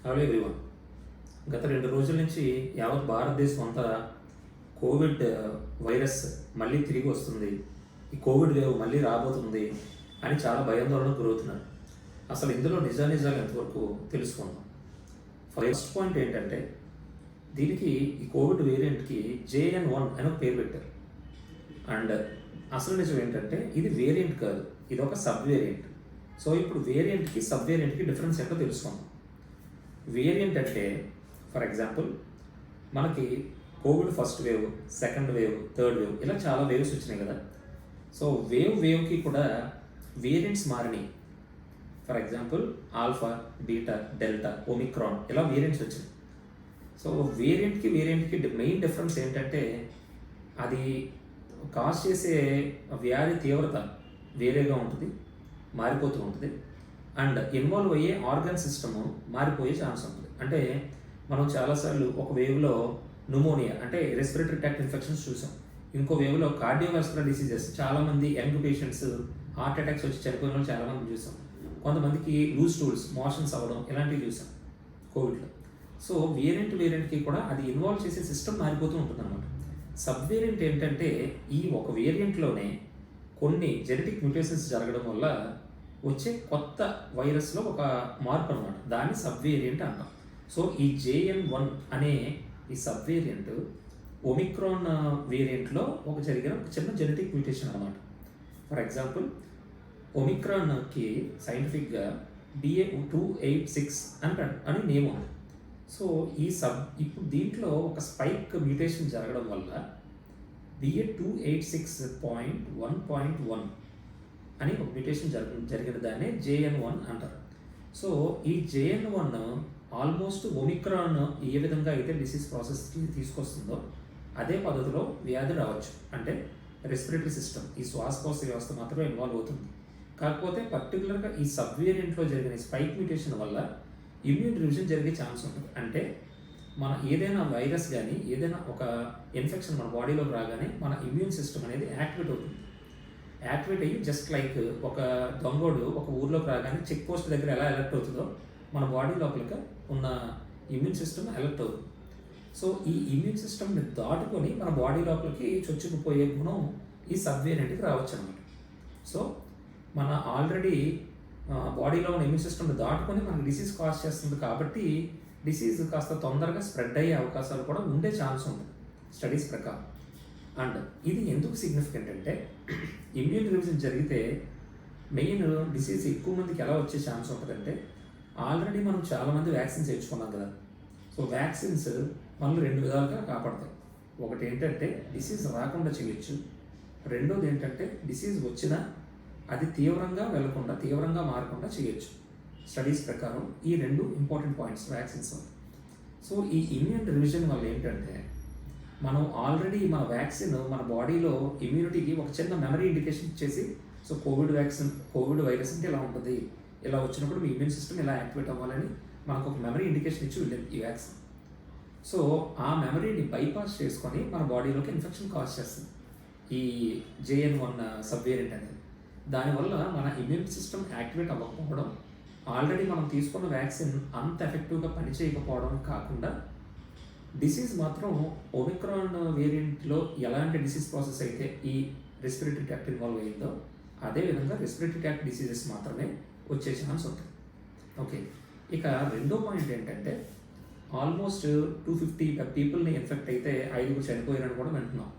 Hello everyone. గత 2 రోజుల నుంచి యావత్ భారతదేశం అంతా కోవిడ్ వైరస్ మళ్ళీ తిరిగి వస్తుంది, ఈ కోవిడ్ వేవ్ మళ్ళీ రాబోతుంది అని చాలా భయాందోళనకు గురవుతున్నారు. అసలు ఇందులో నిజాలు ఎంతవరకు తెలుసుకుందాం. ఫస్ట్ పాయింట్ ఏంటంటే, దీనికి ఈ కోవిడ్ వేరియంట్కి JN.1 అని ఒక పేరు పెట్టారు. అండ్ అసలు నిజం ఏంటంటే ఇది వేరియంట్ కాదు, ఇది ఒక సబ్ వేరియంట్. సో ఇప్పుడు వేరియంట్కి సబ్ వేరియంట్కి డిఫరెన్స్ ఏంటో తెలుసుకుందాం. వేరియంట్ అంటే ఫర్ ఎగ్జాంపుల్ మనకి Covid first wave, second wave, third wave ఇలా చాలా వేవ్స్ వచ్చినాయి కదా. సో వేవ్కి కూడా వేరియంట్స్ మారినాయి. For example alpha, beta, delta, Omicron ఇలా వేరియంట్స్ వచ్చినాయి. సో వేరియంట్కి మెయిన్ డిఫరెన్స్ ఏంటంటే అది కాజ్ చేసే వ్యాధి తీవ్రత వేరేగా ఉంటుంది, మారిపోతూ ఉంటుంది. అండ్ ఇన్వాల్వ్ అయ్యే ఆర్గన్ సిస్టమ్ మారిపోయే ఛాన్స్ ఉంటుంది. అంటే మనం చాలాసార్లు ఒక వేవ్లో న్యూమోనియా అంటే రెస్పిరేటరీ ట్రాక్ట్ ఇన్ఫెక్షన్స్ చూసాం. ఇంకో వేవ్లో కార్డియోవాస్కులర్ డిసీజెస్, చాలామంది యంగ్ పేషెంట్స్ హార్ట్ అటాక్స్ వచ్చి చనిపోయిన వాళ్ళు చాలామంది చూసాం. కొంతమందికి లూజ్ స్టూల్స్, మోషన్స్ అవ్వడం ఇలాంటివి చూసాం కోవిడ్లో. సో వేరియంట్కి కూడా అది ఇన్వాల్వ్ చేసే సిస్టమ్ మారిపోతూ ఉంటుంది అనమాట. సబ్ వేరియంట్ ఏంటంటే ఈ ఒక వేరియంట్లోనే కొన్ని జెనెటిక్ మ్యూటేషన్స్ జరగడం వల్ల వచ్చే కొత్త వైరస్లో ఒక మార్పు అనమాట. దాన్ని సబ్ వేరియంట్ అంటాం. సో ఈ JN.1 అనే ఈ సబ్ వేరియంట్ ఒమిక్రాన్ వేరియంట్లో జరిగిన ఒక చిన్న జెనెటిక్ మ్యూటేషన్ అనమాట. ఫర్ ఎగ్జాంపుల్ ఒమిక్రాన్కి సైంటిఫిక్గా BA.286 అని నేమ్ ఉంది. సో ఇప్పుడు దీంట్లో ఒక స్పైక్ మ్యూటేషన్ జరగడం వల్ల BA.286.1.1 అని ఒక మ్యూటేషన్ జరిగిన దాన్ని JN.1 అంటారు. సో ఈ JN.1 ఆల్మోస్ట్ ఒమిక్రాన్ ఏ విధంగా అయితే డిసీజ్ ప్రాసెస్కి తీసుకొస్తుందో అదే పద్ధతిలో వ్యాధి రావచ్చు. అంటే రెస్పిరేటరీ సిస్టమ్, ఈ శ్వాసకోశ వ్యవస్థ మాత్రమే ఇన్వాల్వ్ అవుతుంది. కాకపోతే పర్టికులర్గా ఈ సబ్ వేరియంట్లో జరిగిన స్పైక్ మ్యూటేషన్ వల్ల ఇమ్యూన్ రివిజన్ జరిగే ఛాన్స్ ఉంటుంది. అంటే మన ఏదైనా వైరస్ కానీ ఏదైనా ఒక ఇన్ఫెక్షన్ మన బాడీలోకి రాగానే మన ఇమ్యూన్ సిస్టమ్ అనేది యాక్టివేట్ అవుతుంది. యాక్టివేట్ అయ్యి జస్ట్ లైక్ ఒక దొంగోడు ఒక ఊర్లోకి రాగానే చెక్ పోస్ట్ దగ్గర ఎలా అలర్ట్ అవుతుందో మన బాడీ లోపలికి ఉన్న ఇమ్యూన్ సిస్టమ్ అలర్ట్ అవుతుంది. సో ఈ ఇమ్యూన్ సిస్టమ్ని దాటుకొని మన బాడీ లోపలికి చొచ్చుకుపోయే గుణం ఈ సబ్ వేరియంట్కి రావచ్చు అనమాట. సో మన ఆల్రెడీ బాడీలో ఉన్న ఇమ్యూన్ సిస్టమ్ని దాటుకొని మనకు డిసీజ్ కాజ్ చేస్తుంది. కాబట్టి డిసీజ్ కాస్త తొందరగా స్ప్రెడ్ అయ్యే అవకాశాలు కూడా ఉండే ఛాన్స్ ఉంటుంది స్టడీస్ ప్రకారం. అండ్ ఇది ఎందుకు సిగ్నిఫికెంట్ అంటే ఇమ్యూన్ రివిజన్ జరిగితే మెయిన్ డిసీజ్ ఎక్కువ మందికి ఎలా వచ్చే ఛాన్స్ ఉంటుందంటే ఆల్రెడీ మనం చాలామంది వ్యాక్సిన్స్ వేయించుకున్నాం కదా. సో వ్యాక్సిన్స్ మనల్ని 2 విధాలుగా కాపాడతాయి. ఒకటి ఏంటంటే డిసీజ్ రాకుండా చేయొచ్చు. రెండోది ఏంటంటే డిసీజ్ వచ్చినా అది తీవ్రంగా మారకుండా చేయొచ్చు. స్టడీస్ ప్రకారం ఈ 2 ఇంపార్టెంట్ పాయింట్స్ వ్యాక్సిన్స్ వల్ల. సో ఈ ఇమ్యూన్ రివిజన్ వల్ల ఏంటంటే మనం ఆల్రెడీ మన వ్యాక్సిన్ మన బాడీలో ఇమ్యూనిటీకి ఒక చిన్న మెమరీ ఇండికేషన్ ఇచ్చేసి, సో కోవిడ్ వైరస్ అంటే ఇలా ఉంటుంది, ఇలా వచ్చినప్పుడు మీ ఇమ్యూన్ సిస్టమ్ ఇలా యాక్టివేట్ అవ్వాలని మనకు ఒక మెమరీ ఇండికేషన్ ఇచ్చి వెళ్ళింది ఈ వ్యాక్సిన్. సో ఆ మెమరీని బైపాస్ చేసుకొని మన బాడీలోకి ఇన్ఫెక్షన్ కాజ్ చేస్తుంది ఈ JN.1 సబ్ వేరియంట్ అనేది. దానివల్ల మన ఇమ్యూన్ సిస్టమ్ యాక్టివేట్ అవ్వకపోవడం, ఆల్రెడీ మనం తీసుకున్న వ్యాక్సిన్ అంత ఎఫెక్టివ్గా పనిచేయకపోవడం కాకుండా డిసీజ్ మాత్రం ఒమిక్రాన్ వేరియంట్లో ఎలాంటి డిసీజ్ ప్రాసెస్ అయితే ఈ రెస్పిరేటరీ ట్రాక్ట్ ఇన్వాల్వ్ అయ్యిందో అదేవిధంగా రెస్పిరేటరీ ట్రాక్ట్ డిసీజెస్ మాత్రమే వచ్చే ఛాన్స్ ఉంటుంది. ఓకే, ఇక రెండో పాయింట్ ఏంటంటే ఆల్మోస్ట్ 250 పీపుల్ని ఇన్ఫెక్ట్ అయితే 5 చనిపోయారని కూడా వింటున్నాం.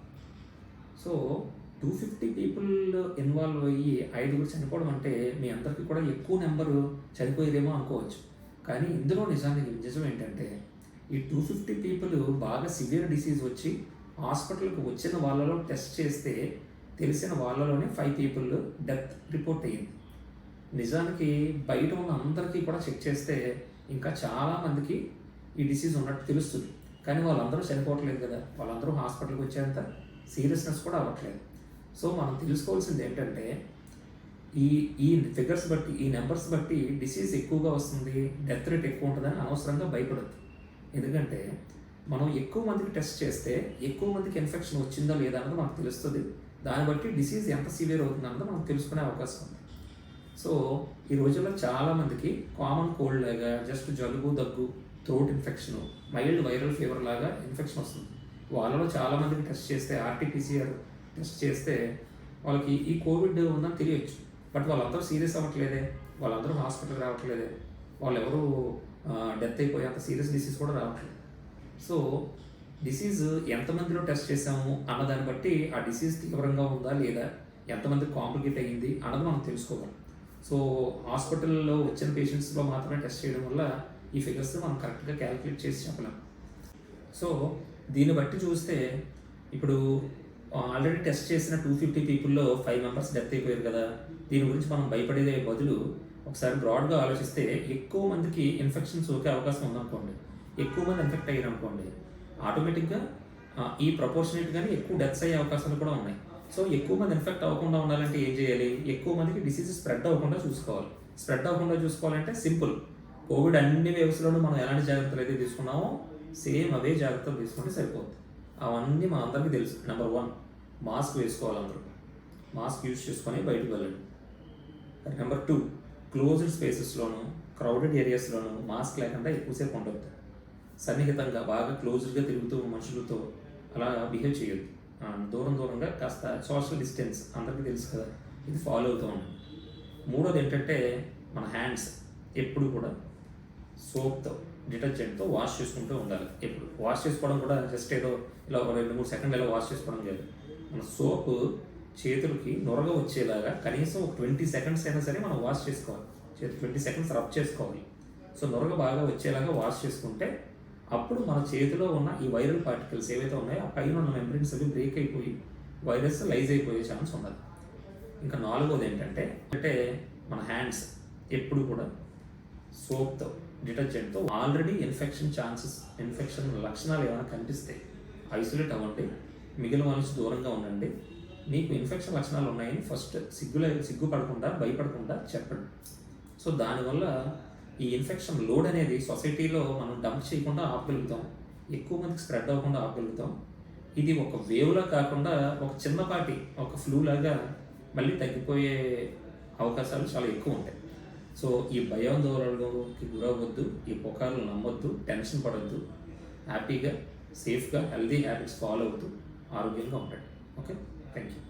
సో 250 పీపుల్ ఇన్వాల్వ్ అయ్యి 5 చనిపోవడం అంటే మీ అందరికీ కూడా ఎక్కువ నెంబరు చనిపోయేదేమో అనుకోవచ్చు. కానీ ఇందులో నిజం ఏంటంటే ఈ 250 పీపుల్ బాగా సివియర్ డిసీజ్ వచ్చి హాస్పిటల్కి వచ్చిన వాళ్ళలో టెస్ట్ చేస్తే తెలిసిన వాళ్ళలోనే 5 పీపుల్ డెత్ రిపోర్ట్ అయ్యింది. నిజానికి బయట ఉన్న అందరికీ కూడా చెక్ చేస్తే ఇంకా చాలామందికి ఈ డిసీజ్ ఉన్నట్టు తెలుస్తుంది. కానీ వాళ్ళందరూ చనిపోవట్లేదు కదా, వాళ్ళందరూ హాస్పిటల్కి వచ్చేంత సీరియస్నెస్ కూడా అవ్వట్లేదు. సో మనం తెలుసుకోవాల్సింది ఏంటంటే ఈ ఫిగర్స్ బట్టి, ఈ నెంబర్స్ బట్టి డిసీజ్ ఎక్కువగా వస్తుంది, డెత్ రేట్ ఎక్కువ ఉంటుందని అనవసరంగా భయపడద్దు. ఎందుకంటే మనం ఎక్కువ మందికి టెస్ట్ చేస్తే ఎక్కువ మందికి ఇన్ఫెక్షన్ వచ్చిందా లేదా అన్నది మనకు తెలుస్తుంది. దాన్ని బట్టి డిసీజ్ ఎంత సివియర్ అవుతుంది అన్నది మనం తెలుసుకునే అవకాశం ఉంది. సో ఈ రోజుల్లో చాలామందికి కామన్ కోల్డ్ లాగా జస్ట్ జలుబు దగ్గు throat infection mild viral fever లాగా ఇన్ఫెక్షన్ వస్తుంది. వాళ్ళలో చాలామందికి టెస్ట్ చేస్తే ఆర్టీపీసీఆర్ టెస్ట్ చేస్తే వాళ్ళకి ఈ కోవిడ్ ఉందని తెలియచ్చు. బట్ వాళ్ళందరూ సీరియస్ అవ్వట్లేదే, వాళ్ళందరూ హాస్పిటల్కి రావట్లేదే, వాళ్ళు ఎవరు డెత్ అయిపోయి అంత సీరియస్ డిసీజ్ కూడా రావట్లేదు. సో డిసీజ్ ఎంతమందిలో టెస్ట్ చేసాము అన్నదాన్ని బట్టి ఆ డిసీజ్ తీవ్రంగా ఉందా లేదా, ఎంతమంది కాంప్లికేట్ అయ్యింది అన్నది మనం తెలుసుకోవాలి. సో హాస్పిటల్లో వచ్చిన పేషెంట్స్లో మాత్రమే టెస్ట్ చేయడం వల్ల ఈ ఫిగర్స్ మనం కరెక్ట్గా క్యాలిక్యులేట్ చేసి చెప్పలేం. సో దీన్ని బట్టి చూస్తే ఇప్పుడు ఆల్రెడీ టెస్ట్ చేసిన 250 పీపుల్లో 5 మెంబర్స్ డెత్ అయిపోయారు కదా. దీని గురించి మనం భయపడే బదులు ఒకసారి బ్రాడ్గా ఆలోచిస్తే ఎక్కువ మందికి ఇన్ఫెక్షన్ సోకే అవకాశం ఉందనుకోండి, ఎక్కువ మంది ఇన్ఫెక్ట్ అయ్యారు అనుకోండి, ఆటోమేటిక్గా ఈ ప్రపోర్షనేట్గానే ఎక్కువ డెత్స్ అయ్యే అవకాశాలు కూడా ఉన్నాయి. సో ఎక్కువ మంది ఇన్ఫెక్ట్ అవ్వకుండా ఉండాలంటే ఏం చేయాలి? ఎక్కువ మందికి డిసీజ్ స్ప్రెడ్ అవ్వకుండా చూసుకోవాలి. స్ప్రెడ్ అవ్వకుండా చూసుకోవాలంటే సింపుల్. కోవిడ్ అన్ని వేవ్స్లోనూ మనం ఎలాంటి జాగ్రత్తలు అయితే తీసుకున్నామో సేమ్ అవే జాగ్రత్తలు తీసుకుంటే సరిపోతుంది. అవన్నీ మా అందరికీ తెలుసు. నెంబర్ 1, మాస్క్ వేసుకోవాలి. అందరూ మాస్క్ యూజ్ చేసుకొని బయటకు వెళ్ళండి. నెంబర్ 2, క్లోజ్డ్ స్పేసెస్లోను క్రౌడెడ్ ఏరియాస్లోనూ మాస్క్ లేకుండా ఎక్కువసేపు ఉండొద్దు. సన్నిహితంగా బాగా క్లోజ్డ్గా తిరుగుతూ మనుషులతో అలా బిహేవ్ చేయొద్దు. దూరంగా కాస్త సోషల్ డిస్టెన్స్ అందరికీ తెలుసు కదా, ఇది ఫాలో అవుతూ ఉండండి. 3వది ఏంటంటే మన హ్యాండ్స్ ఎప్పుడు కూడా సోప్తో డిటర్జెంట్తో వాష్ చేసుకుంటూ ఉండాలి. ఎప్పుడు వాష్ చేసుకోవడం కూడా జస్ట్ ఏదో ఇలా ఒక 2-3 సెకండ్లు ఇలా వాష్ చేసుకోవడం లేదు. మన సోపు చేతులకి నొరగ వచ్చేలాగా కనీసం ఒక 20 సెకండ్స్ అయినా సరే మనం వాష్ చేసుకోవాలి. 20 సెకండ్స్ రబ్ చేసుకోవాలి. సో నొరగ బాగా వచ్చేలాగా వాష్ చేసుకుంటే అప్పుడు మన చేతిలో ఉన్న ఈ వైరల్ పార్టికల్స్ ఏవైతే ఉన్నాయో ఆ పైన ఉన్న మెంబ్రెయిన్స్ అవి బ్రేక్ అయిపోయి వైరస్ లైజ్ అయిపోయే ఛాన్స్ ఉన్నది. ఇంకా 4వది ఏంటంటే మన హ్యాండ్స్ ఎప్పుడు కూడా సోప్తో డిటర్జెంట్తో ఆల్రెడీ ఇన్ఫెక్షన్ లక్షణాలు ఏమైనా కనిపిస్తే ఐసోలేట్ అవ్వండి, మిగిలిన వాళ్ళ నుంచి దూరంగా ఉండండి. మీకు ఇన్ఫెక్షన్ లక్షణాలు ఉన్నాయని ఫస్ట్ సిగ్గుపడకుండా భయపడకుండా చెప్పండి. సో దానివల్ల ఈ ఇన్ఫెక్షన్ లోడ్ అనేది సొసైటీలో మనం డంప్ చేయకుండా ఆపగలుగుతాం, ఎక్కువ మందికి స్ప్రెడ్ అవ్వకుండా ఆపగలుగుతాం. ఇది ఒక వేవ్లా కాకుండా ఒక చిన్నపాటి ఒక ఫ్లూ లాగా మళ్ళీ తగ్గిపోయే అవకాశాలు చాలా ఎక్కువ ఉంటాయి. సో ఈ భయాందోళనకి గురవద్దు, ఈ పుకార్లు నమ్మొద్దు, టెన్షన్ పడొద్దు. హ్యాపీగా సేఫ్గా హెల్దీ హ్యాబిట్స్ ఫాలో అవుతూ ఆరోగ్యంగా ఉండండి. Okay, thank you.